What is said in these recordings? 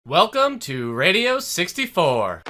Welcome to Radio 64.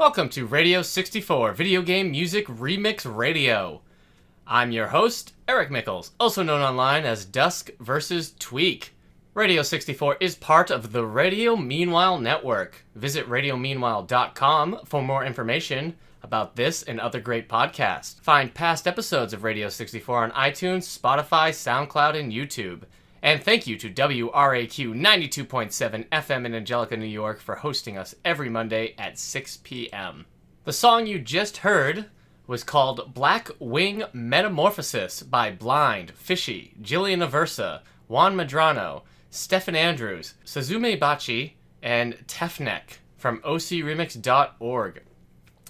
Welcome to Radio 64, Video Game Music Remix Radio. I'm your host, Eric Mickles, also known online as duskvstweak. Radio 64 is part of the Radio Meanwhile Network. Visit radiomeanwhile.com for more information about this and other great podcasts. Find past episodes of Radio 64 on iTunes, Spotify, SoundCloud, and YouTube. And thank you to WRAQ 92.7 FM in Angelica, New York for hosting us every Monday at 6 p.m. The song you just heard was called Black Wing Metamorphosis by Blind, Fishy, Jillian Aversa, Juan Medrano, Steffan Andrews, Suzumebachi, and tefnek from ocremix.org.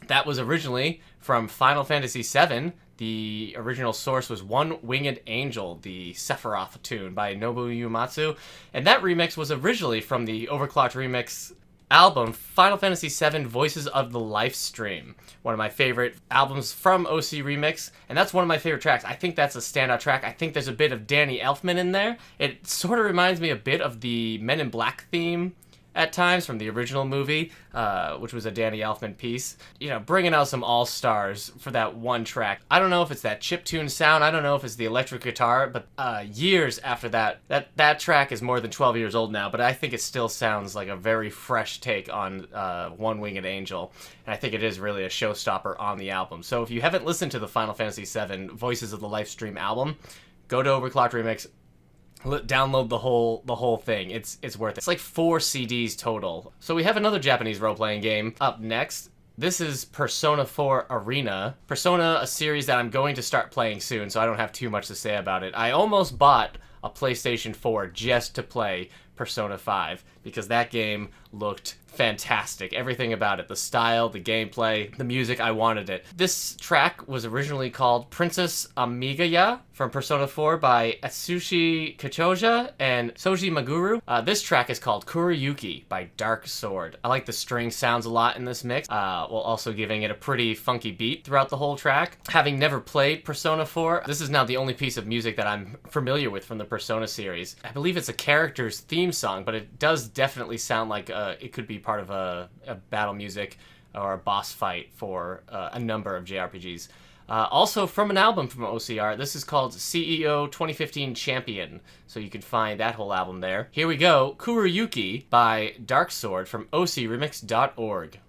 That was originally from Final Fantasy VII. The original source was One Winged Angel, the Sephiroth tune by Nobuo Uematsu, and that remix was originally from the Overclocked Remix album Final Fantasy VII Voices of the Lifestream, one of my favorite albums from OC Remix, and that's one of my favorite tracks. I think that's a standout track. I think there's a bit of Danny Elfman in there. It sort of reminds me a bit of the Men in Black theme at times from the original movie, which was a Danny Elfman piece. You know, bringing out some all-stars for that one track. I don't know if it's that chiptune sound, I don't know if it's the electric guitar, but years after that track is more than 12 years old now, but I think it still sounds like a very fresh take on One Winged Angel, and I think it is really a showstopper on the album. So if you haven't listened to the Final Fantasy VII Voices of the Lifestream album, go to Overclocked Remix, download the whole thing. It's worth it. It's like 4 CDs total. So we have another Japanese role-playing game up next. This is Persona 4 Arena. Persona, a series that I'm going to start playing soon, so I don't have too much to say about it. I almost bought a PlayStation 4 just to play Persona 5 because that game looked fantastic. Everything about it, the style, the gameplay, the music, I wanted it. This track was originally called Princess Amigaya from Persona 4 by Atsushi Kachoja and Soji Maguru. This track is called Yuki by DarkeSword. I like the string sounds a lot in this mix, while also giving it a pretty funky beat throughout the whole track. Having never played Persona 4, this is now the only piece of music that I'm familiar with from the Persona series. I believe it's a character's theme song, but it does definitely sound like it could be part of a battle music or a boss fight for a number of JRPGs. Also from an album from OCR, this is called CEO 2015 Champion, so you can find that whole album there. Here we go, Yuki by DarkeSword from ocremix.org.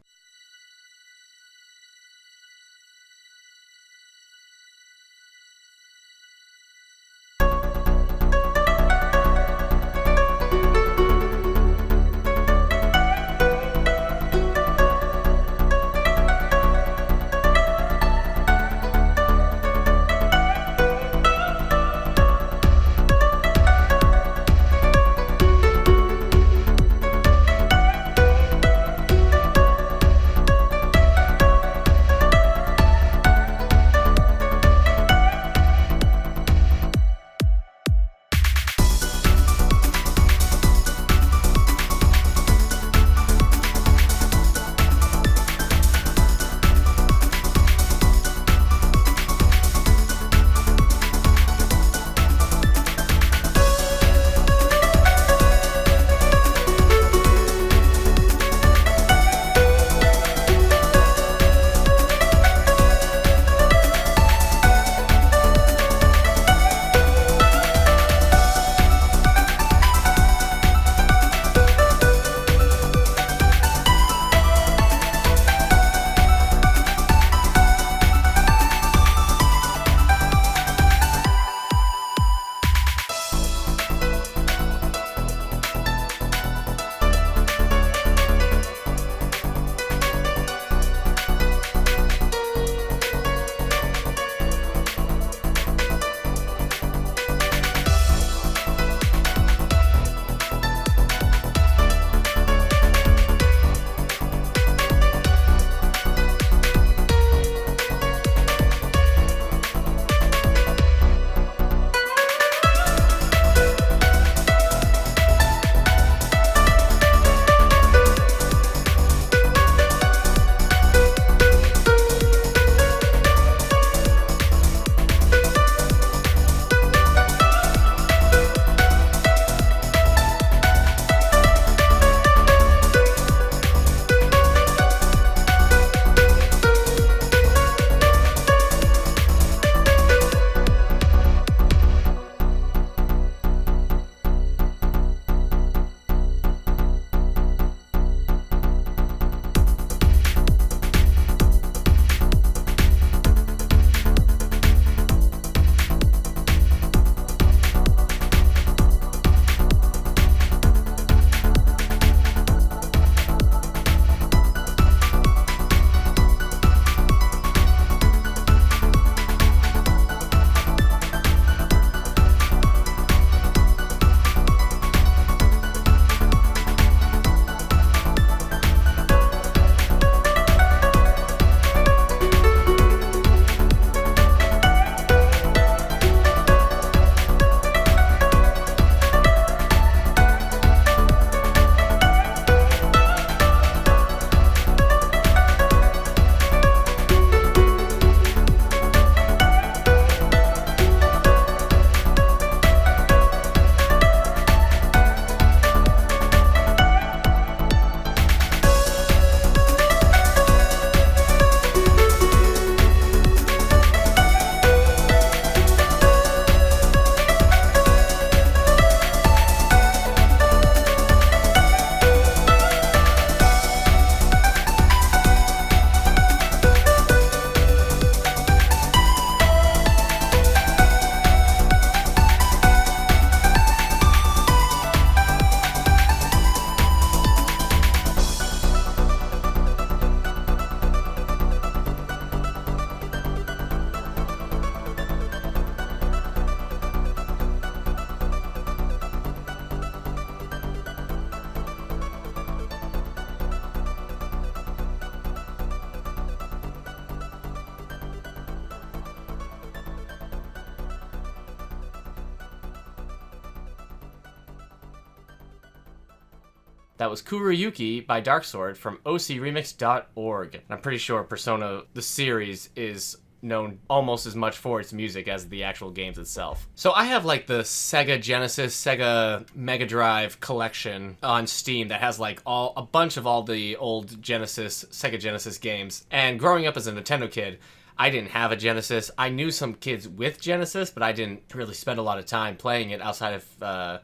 That was Kuro Yuki by DarkeSword from ocremix.org. And I'm pretty sure Persona, the series, is known almost as much for its music as the actual games itself. So I have like the Sega Genesis, Sega Mega Drive collection on Steam that has like a bunch of all the old Sega Genesis games. And growing up as a Nintendo kid, I didn't have a Genesis. I knew some kids with Genesis, but I didn't really spend a lot of time playing it outside of the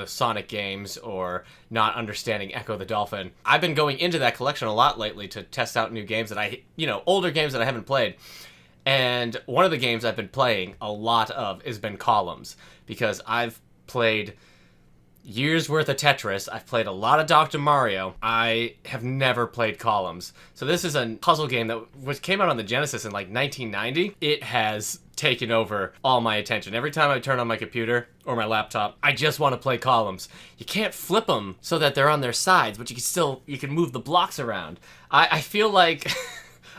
Sonic games or not understanding Echo the Dolphin. I've been going into that collection a lot lately to test out new games that older games that I haven't played. And one of the games I've been playing a lot of has been Columns, because I've played years worth of Tetris. I've played a lot of Dr. Mario. I have never played Columns. So this is a puzzle game that came out on the Genesis in like 1990. It has taken over all my attention. Every time I turn on my computer or my laptop, I just want to play Columns. You can't flip them so that they're on their sides, but you can move the blocks around. I feel like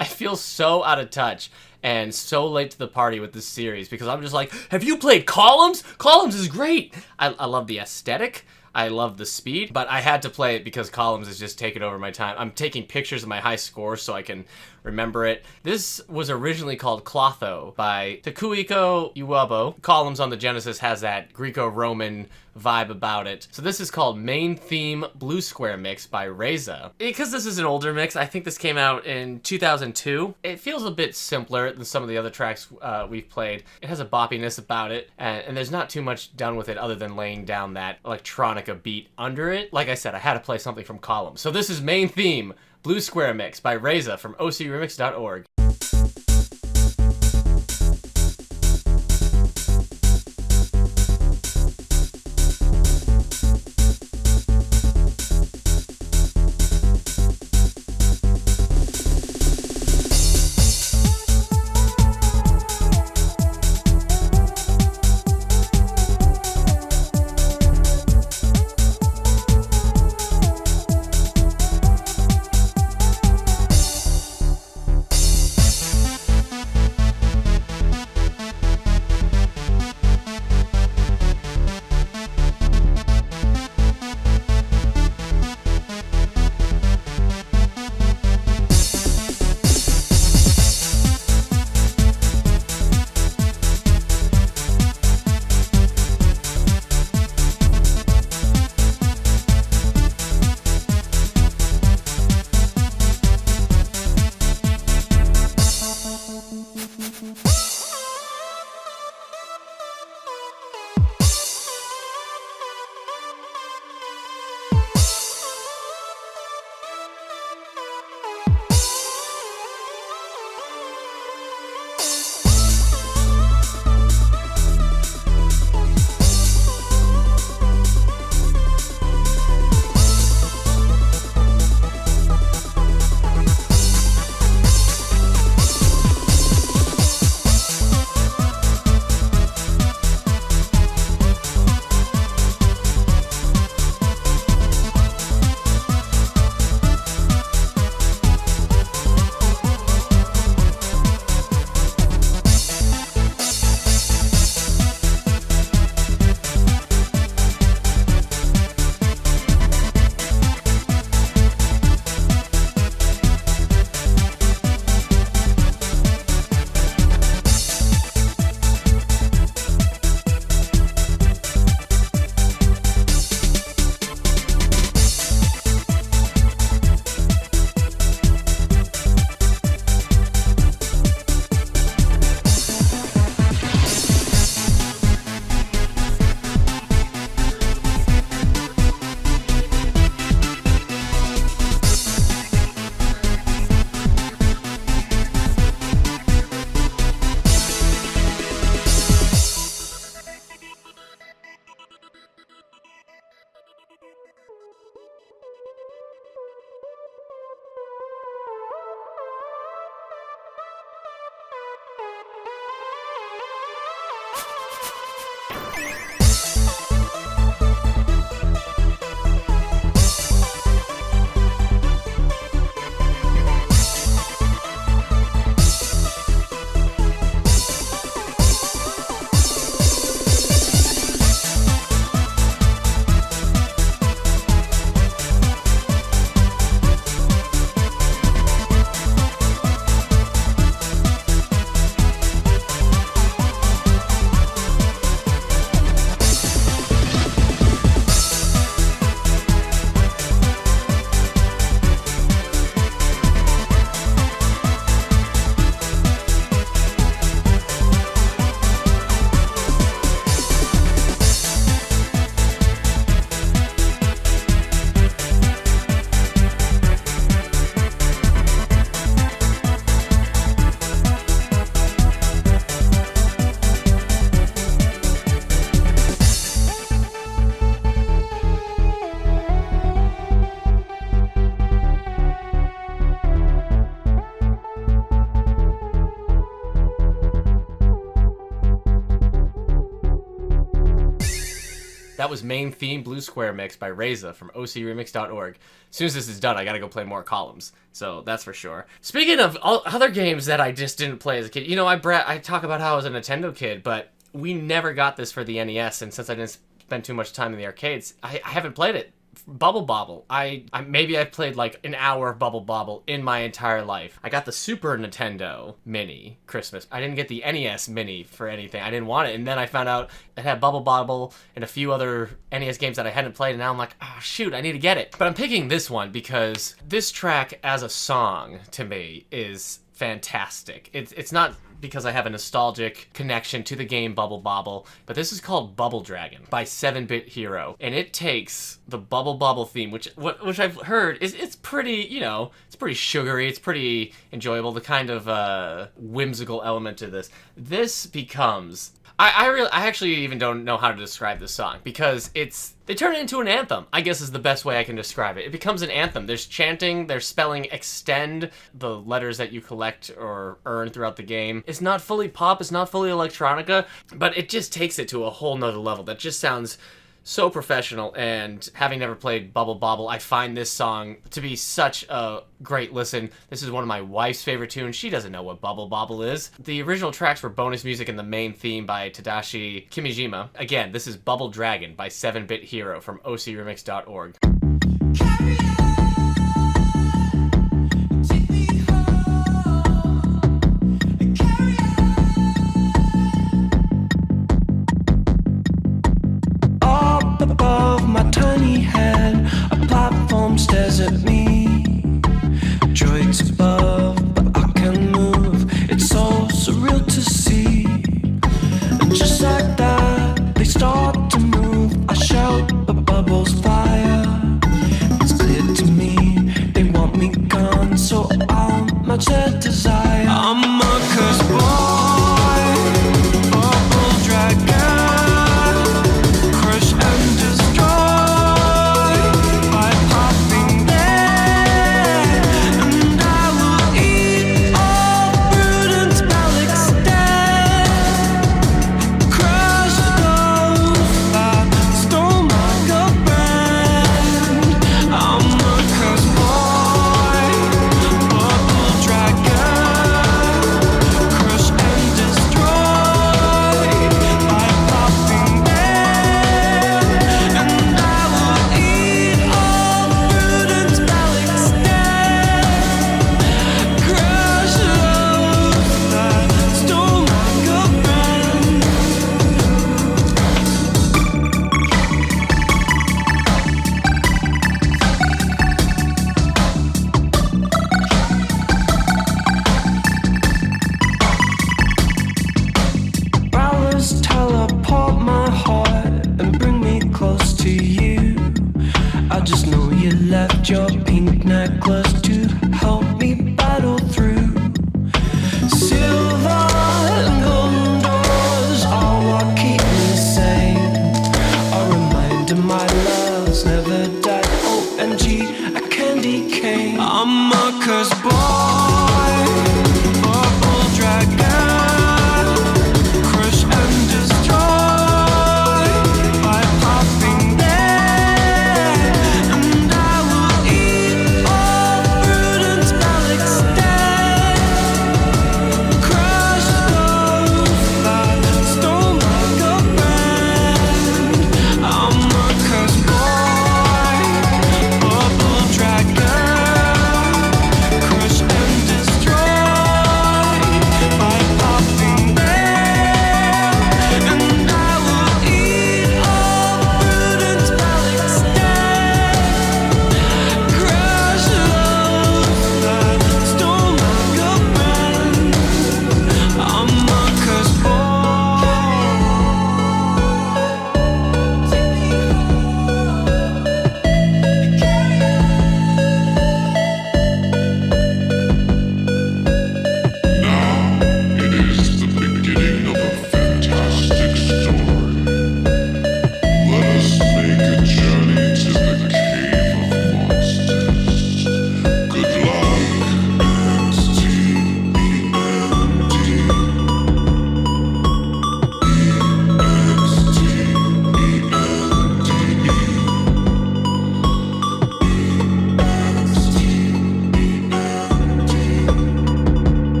I feel so out of touch and so late to the party with this series, because I'm just like, have you played Columns? Columns is great. I love the aesthetic. I love the speed, but I had to play it because Columns is just taking over my time. I'm taking pictures of my high scores so I can remember it. This was originally called Clotho by Takuiko Iwabo. Columns on the Genesis has that Greco-Roman vibe about it. So this is called Main Theme Blue Square Mix by Rayza. Because this is an older mix, I think this came out in 2002. It feels a bit simpler than some of the other tracks we've played. It has a boppiness about it, and there's not too much done with it other than laying down that electronica beat under it. Like I said, I had to play something from Columns. So this is Main Theme Blue Square Mix by Rayza from ocremix.org. was Main Theme Blue Square Mix by Rayza from ocremix.org. As soon as this is done, I gotta go play more columns. So that's for sure. Speaking of all other games that I just didn't play as a kid, you know, I talk about how I was a Nintendo kid, but we never got this for the NES, and since I didn't spend too much time in the arcades, I haven't played it. Bobble. Maybe I've played like an hour of Bobble in my entire life. I got the Super Nintendo Mini Christmas. I didn't get the NES Mini for anything. I didn't want it. And then I found out it had Bobble and a few other NES games that I hadn't played. And now I'm like, oh, shoot, I need to get it. But I'm picking this one because this track as a song to me is fantastic. It's not because I have a nostalgic connection to the game Bobble, but this is called Bubble Dragon by 7-Bit Hero, and it takes the Bubble theme, which I've heard is it's pretty, you know, it's pretty sugary, it's pretty enjoyable, the kind of whimsical element to this. This becomes I actually even don't know how to describe this song because they turn it into an anthem, I guess is the best way I can describe it. It becomes an anthem. There's chanting, there's spelling, extend the letters that you collect or earn throughout the game. It's not fully pop, it's not fully electronica, but it just takes it to a whole nother level that just sounds so professional, and having never played Bobble, I find this song to be such a great listen. This is one of my wife's favorite tunes. She doesn't know what Bobble is. The original tracks were bonus music and the main theme by Tadashi Kimijima. Again, this is Bubble Dragon by 7-Bit Hero from ocremix.org. Above my tiny head, a platform stares at me. Droids above, but I can move. It's so surreal to see. And just like that, they start to move. I shout, but bubbles fire. It's clear to me, they want me gone, so I'll match their desire. I'm a cursed boy, bubble dragon. Your pink necklace to help me battle through. Silver and golden doors are what keep me sane. A reminder my love's never died. OMG, a candy cane. I'm a cursed boy, bubble dragon. Crush and destroy by popping crush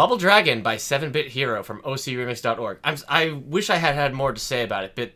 Bubble Dragon by 7-Bit Hero from ocremix.org. I wish I had more to say about it, but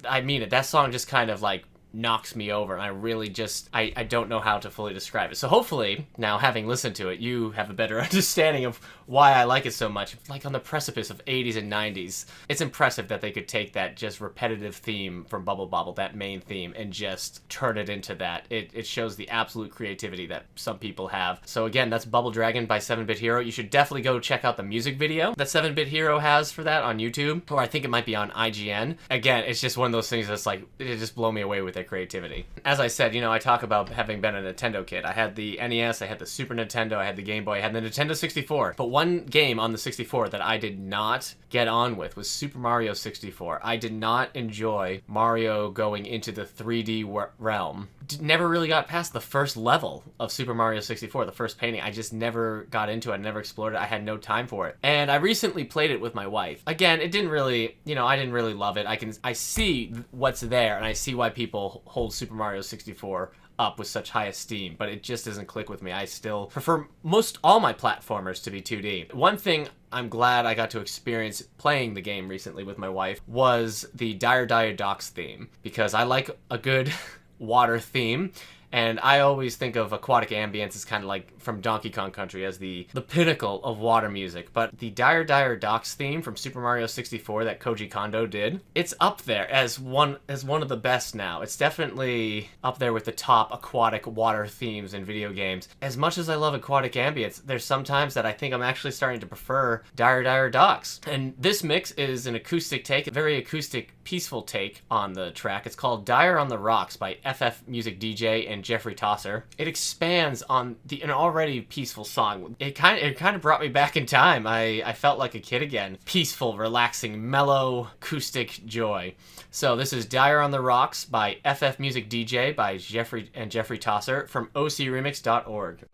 I mean it. That song just kind of like knocks me over, and I really just I don't know how to fully describe it. So hopefully now, having listened to it, you have a better understanding of why I like it so much. Like on the precipice of 80s and 90s, it's impressive that they could take that just repetitive theme from Bubble Bobble, that main theme, and just turn it into that. It shows the absolute creativity that some people have. So again, that's Bubble Dragon by 7-Bit Hero. You should definitely go check out the music video that 7-Bit Hero has for that on YouTube, or I think it might be on IGN. Again, it's just one of those things that's like, it just blow me away with their creativity. As I said, I talk about having been a Nintendo kid. I had the NES, I had the Super Nintendo, I had the Game Boy, I had the Nintendo 64. But one game on the 64 that I did not get on with was Super Mario 64. I did not enjoy Mario going into the 3D realm. Never really got past the first level of Super Mario 64, the first painting. I just never got into it, I never explored it, I had no time for it. And I recently played it with my wife. Again, it didn't really, I didn't really love it. I see what's there, and I see why people hold Super Mario 64 up with such high esteem, but it just doesn't click with me. I still prefer most all my platformers to be 2D. One thing I'm glad I got to experience playing the game recently with my wife was the Dire Dire Docks theme, because I like a good water theme, and I always think of aquatic ambience as kind of like from Donkey Kong Country as the pinnacle of water music. But the Dire Dire Docks theme from Super Mario 64 that Koji Kondo did, it's up there as one of the best now. It's definitely up there with the top aquatic water themes in video games. As much as I love aquatic ambience, there's sometimes that I think I'm actually starting to prefer Dire Dire Docks. And this mix is an acoustic take, a very acoustic, peaceful take on the track. It's called Dire on the Rocks by FFmusic DJ and Geoffrey Taucer. It expands on an already peaceful song. It kind of brought me back in time. I felt like a kid again. Peaceful, relaxing, mellow, acoustic joy. So this is Dire on the Rocks by FFmusic DJ by Geoffrey Taucer from ocremix.org.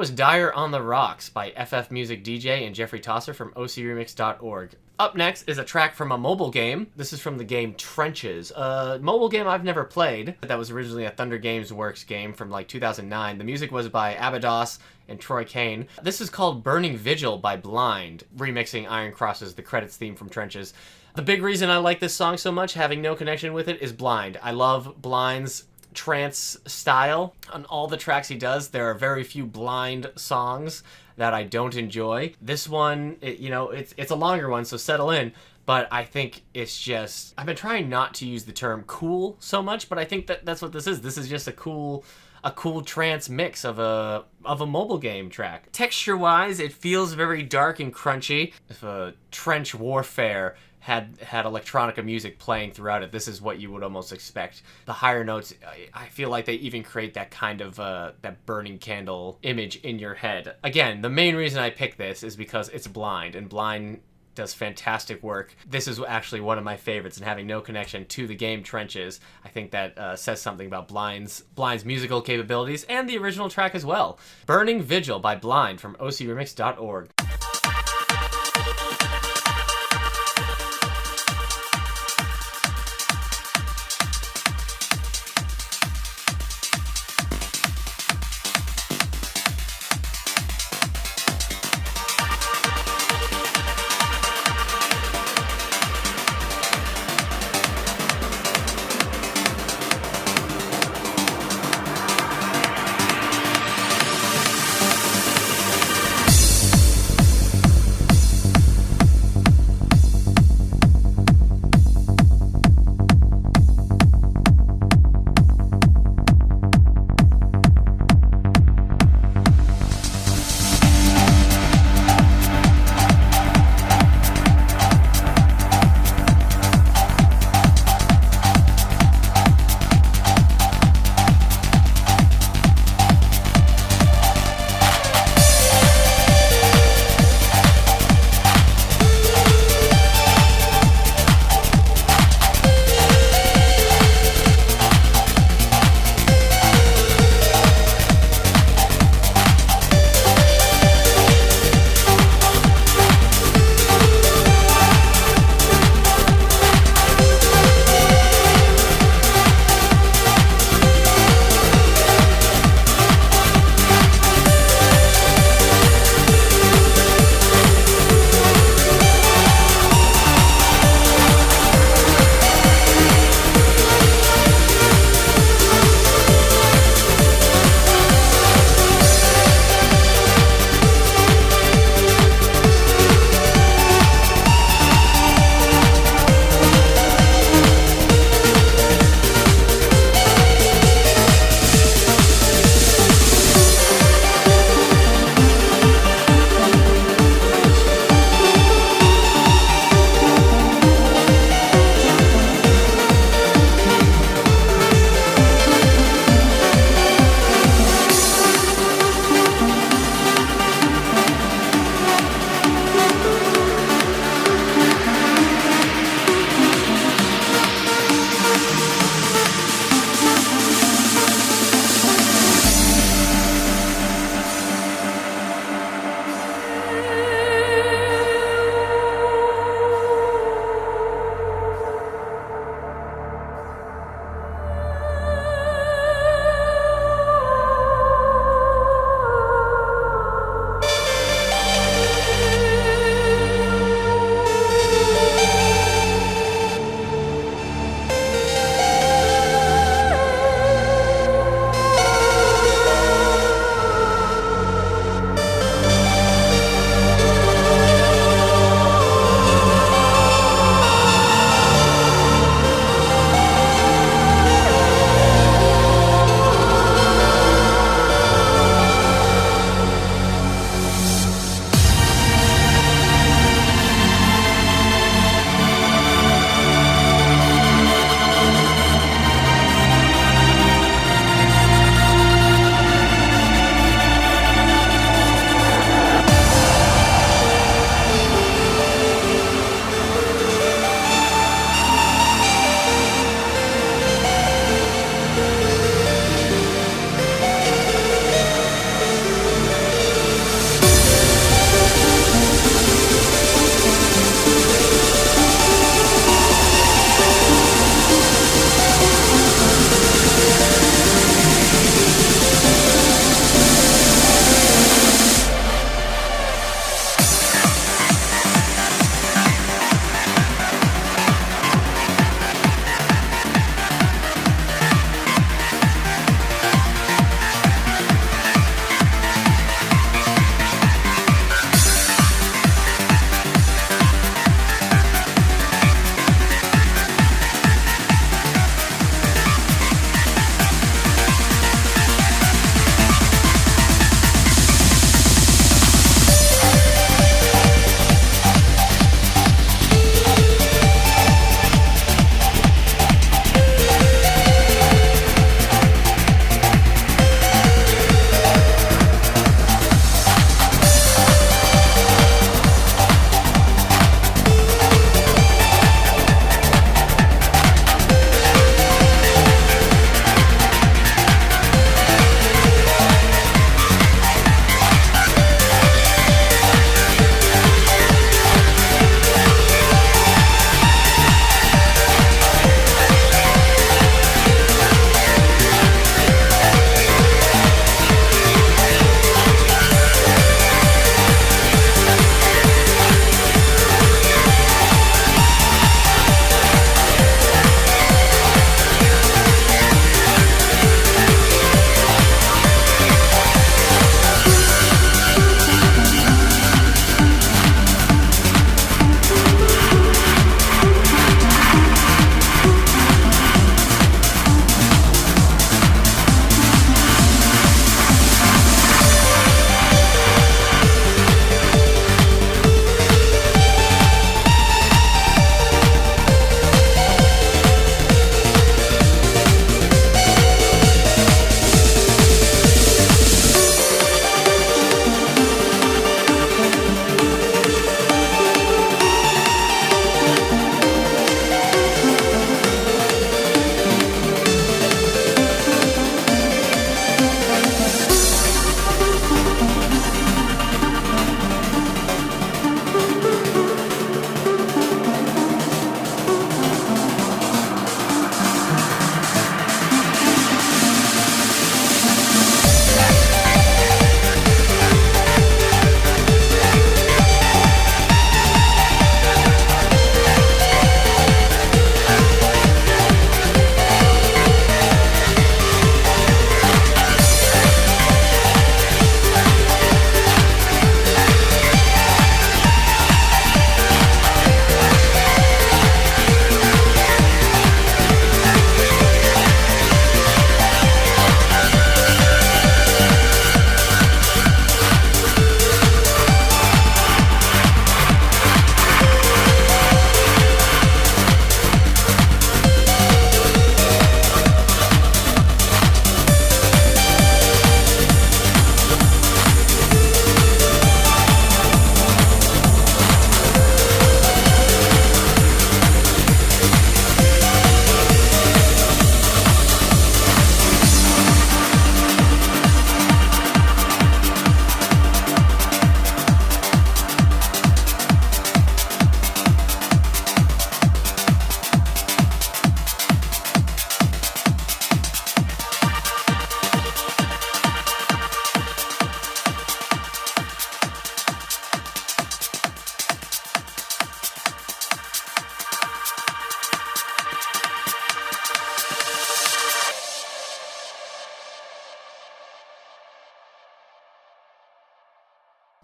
was Dire on the Rocks by FFmusic DJ and Geoffrey Taucer from ocremix.org. Up next is a track from a mobile game. This is from the game Trenches, a mobile game I've never played. That was originally a Thunder Games Works game from like 2009. The music was by Abados and Troy Kane. This is called Burning Vigil by Blind, remixing Iron Cross's The Credits theme from Trenches. The big reason I like this song so much, having no connection with it, is Blind. I love Blind's trance style on all the tracks he does. There are very few Blind songs that I don't enjoy. This one, it's a longer one, so settle in. But I think it's just, I've been trying not to use the term cool so much, but I think that's what this is. This is just a cool trance mix of a mobile game track. Texture-wise, it feels very dark and crunchy. If a trench warfare had electronica music playing throughout it, this is what you would almost expect. The higher notes, I feel like they even create that kind of that burning candle image in your head. Again, the main reason I picked this is because it's Blind, and Blind does fantastic work. This is actually one of my favorites, and having no connection to the game Trenches, I think that says something about Blind's musical capabilities and the original track as well. Burning Vigil by Blind from ocremix.org.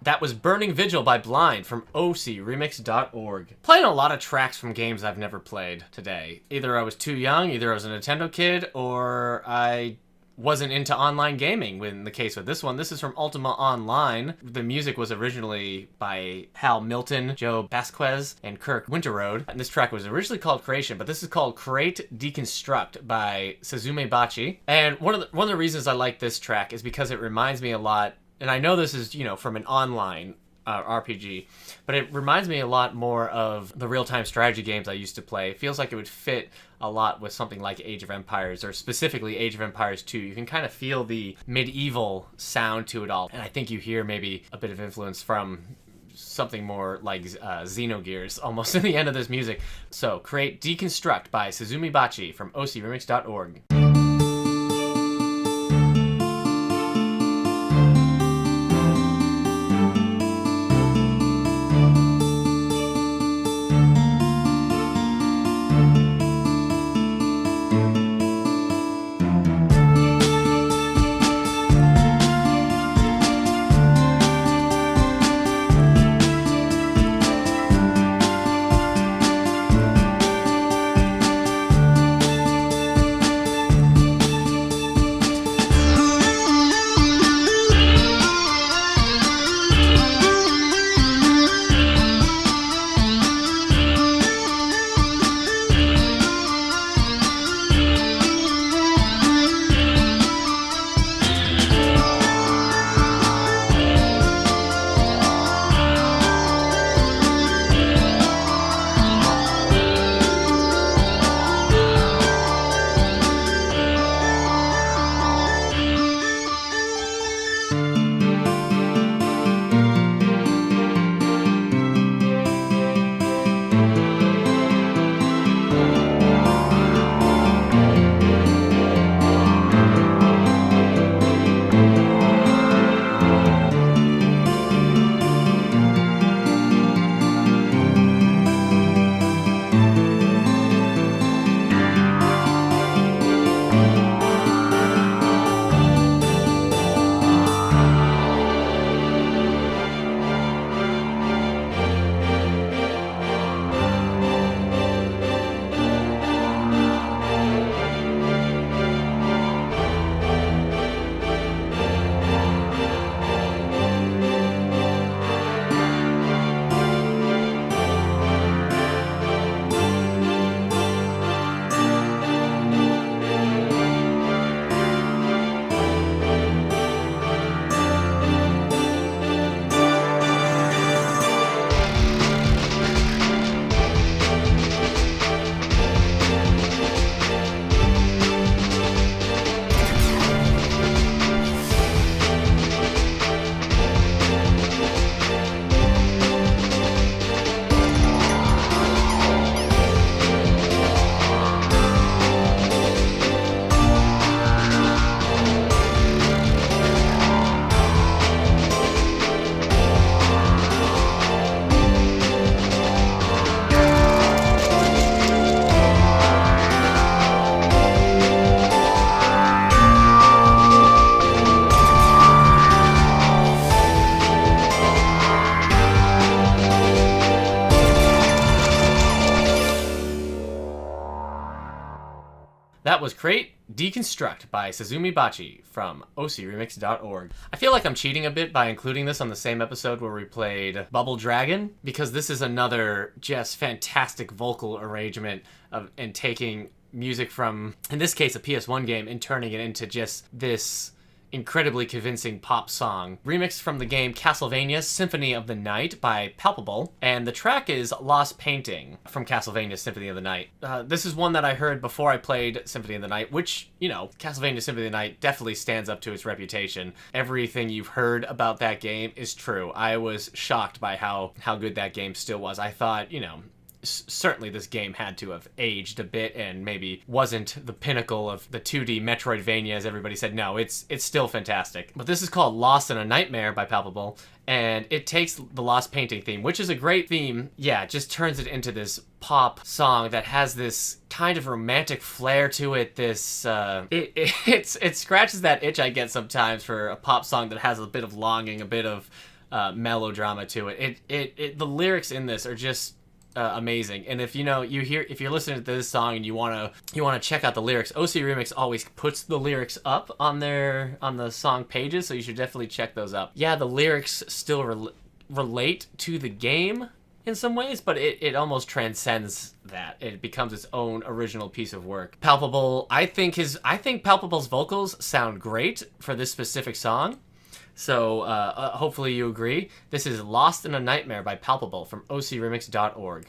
That was Burning Vigil by Blind from ocremix.org. Playing a lot of tracks from games I've never played today. Either I was too young, either I was a Nintendo kid, or I wasn't into online gaming. In the case with this one, this is from Ultima Online. The music was originally by Hal Milton, Joe Basquez, and Kirk Winterroad. And this track was originally called Creation, but this is called Create Deconstruct by Suzumebachi. And one of the reasons I like this track is because it reminds me a lot, and I know this is, from an online RPG, but it reminds me a lot more of the real-time strategy games I used to play. It feels like it would fit a lot with something like Age of Empires, or specifically Age of Empires 2. You can kind of feel the medieval sound to it all, and I think you hear maybe a bit of influence from something more like Xenogears almost in the end of this music. So, Create Deconstruct by Suzumebachi from ocremix.org. That was Create Deconstruct by Suzumebachi from ocremix.org. I feel like I'm cheating a bit by including this on the same episode where we played Bubble Dragon, because this is another just fantastic vocal arrangement of and taking music from, in this case, a PS1 game and turning it into just this incredibly convincing pop song. Remixed from the game Castlevania Symphony of the Night by Palpable, and the track is Lost Painting from Castlevania Symphony of the Night. This is one that I heard before I played Symphony of the Night, which, you know, Castlevania Symphony of the Night definitely stands up to its reputation. Everything you've heard about that game is true. I was shocked by how good that game still was. I thought, you know, certainly this game had to have aged a bit and maybe wasn't the pinnacle of the 2D Metroidvania as everybody said. No, it's still fantastic. But this is called Lost in a Nightmare by Palpable, and it takes the Lost Painting theme, which is a great theme. Yeah, it just turns it into this pop song that has this kind of romantic flair to it. This it scratches that itch I get sometimes for a pop song that has a bit of longing, a bit of melodrama to it. The lyrics in this are just amazing. And if if you're listening to this song and you wanna check out the lyrics, OC Remix always puts the lyrics up on the song pages, so you should definitely check those up. Yeah, the lyrics still relate to the game in some ways, but it almost transcends that. It becomes its own original piece of work. Palpable, I think Palpable's vocals sound great for this specific song. So hopefully you agree. This is Lost in a Nightmare by Palpable from ocremix.org.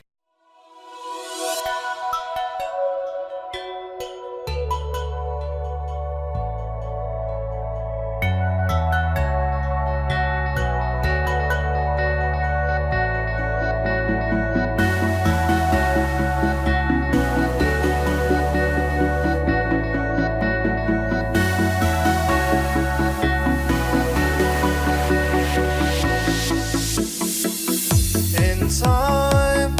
Time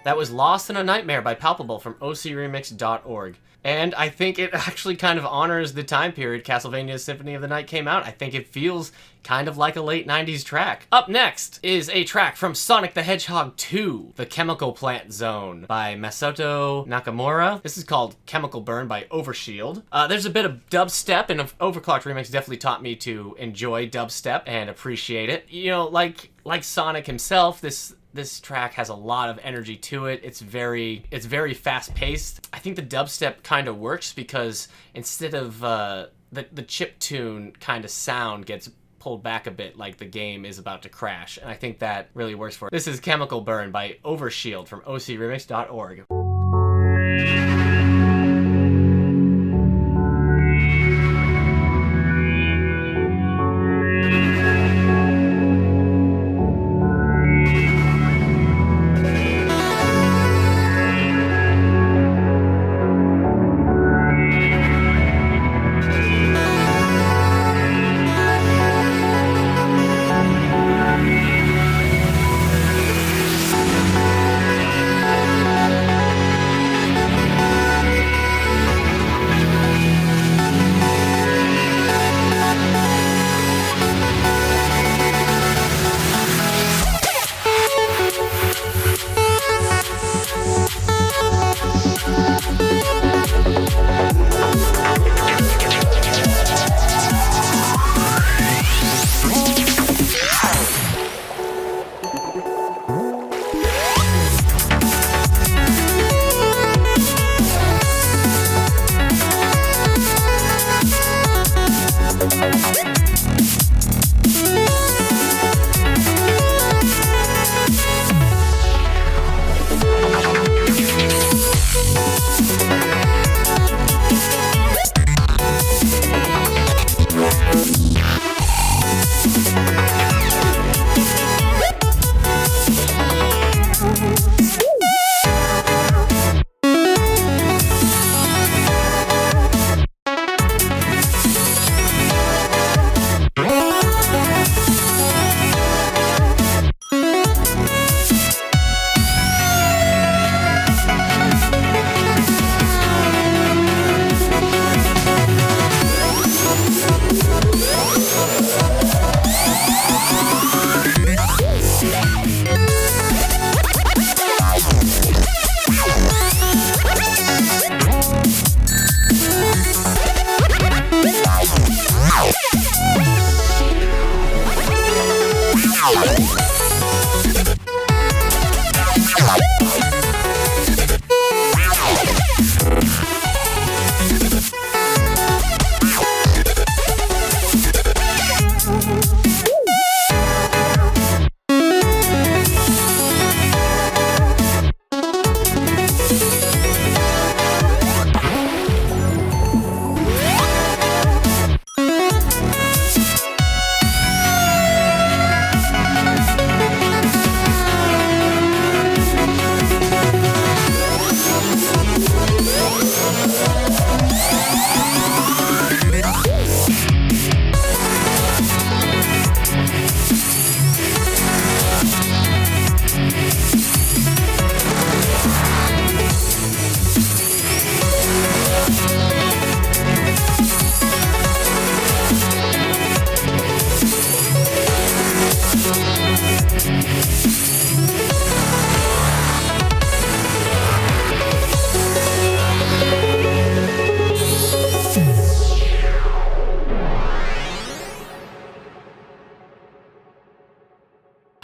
That was Lost in a Nightmare by Palpable from ocremix.org. And I think it actually kind of honors the time period Castlevania Symphony of the Night came out. I think it feels kind of like a late 90s track. Up next is a track from Sonic the Hedgehog 2, The Chemical Plant Zone by Masato Nakamura. This is called Chemical Burn by OverShield. There's a bit of dubstep, and Overclocked Remix definitely taught me to enjoy dubstep and appreciate it. You know, like Sonic himself, this track has a lot of energy to it. It's very fast-paced. I think the dubstep kind of works because instead of the chiptune kind of sound gets pulled back a bit like the game is about to crash, and I think that really works for it. This is Chemical Burn by OverShield from ocremix.org.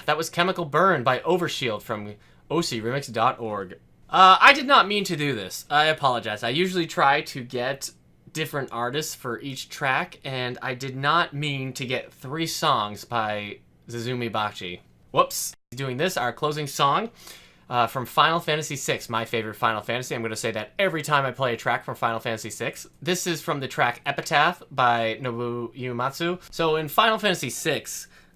That was Chemical Burn by OverShield from ocremix.org. I did not mean to do this. I apologize. I usually try to get different artists for each track, and I did not mean to get 3 songs by Suzumebachi. Whoops. Doing this, our closing song from Final Fantasy VI, my favorite Final Fantasy. I'm going to say that every time I play a track from Final Fantasy VI. This is from the track Epitaph by Nobuo Uematsu. So in Final Fantasy VI,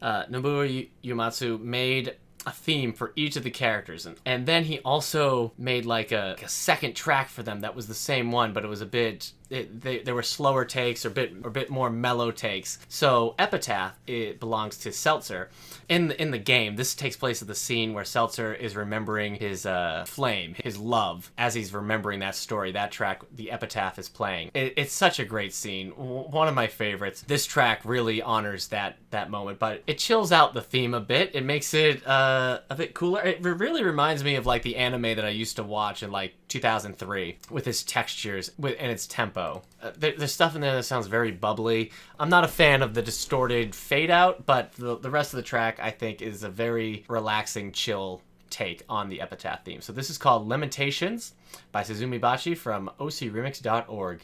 Nobuo Uematsu made a theme for each of the characters, and then he also made like a second track for them that was the same one, but it was a bit there were slower takes or bit more mellow takes. So Epitaph, it belongs to Seltzer. In the game, this takes place at the scene where Seltzer is remembering his flame, his love, as he's remembering that story. That track, the Epitaph, is playing. It's such a great scene, one of my favorites. This track really honors that moment, but it chills out the theme a bit. It makes it a bit cooler. It really reminds me of like the anime that I used to watch in like 2003 with its textures and its tempo. There's stuff in there that sounds very bubbly. I'm not a fan of the distorted fade out, but the rest of the track I think is a very relaxing, chill take on the Epitaph theme. So this is called Lamentations by Suzumebachi from ocremix.org.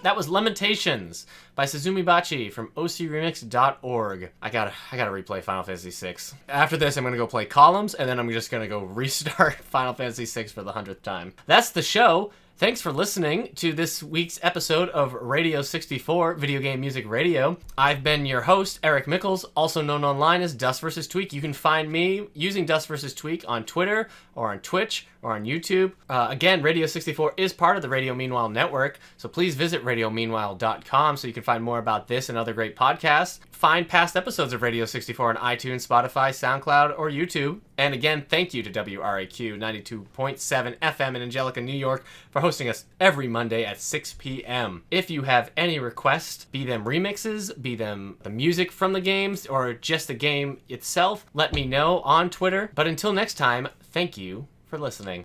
That was Lamentations by Suzumebachi from ocremix.org. I gotta replay Final Fantasy VI. After this, I'm gonna go play Columns, and then I'm just gonna go restart Final Fantasy VI for the 100th time. That's the show. Thanks for listening to this week's episode of Radio64, Video Game Music Radio. I've been your host, Eric Mickles, also known online as duskvstweak. You can find me using duskvstweak on Twitter or on Twitch or on YouTube. Again, Radio64 is part of the Radio Meanwhile network, so please visit radiomeanwhile.com so you can find more about this and other great podcasts. Find past episodes of Radio64 on iTunes, Spotify, SoundCloud, or YouTube. And again, thank you to WRAQ 92.7 FM in Angelica, New York for hosting us every Monday at 6 p.m. If you have any requests, be them remixes, be them the music from the games, or just the game itself, let me know on Twitter. But until next time, thank you for listening.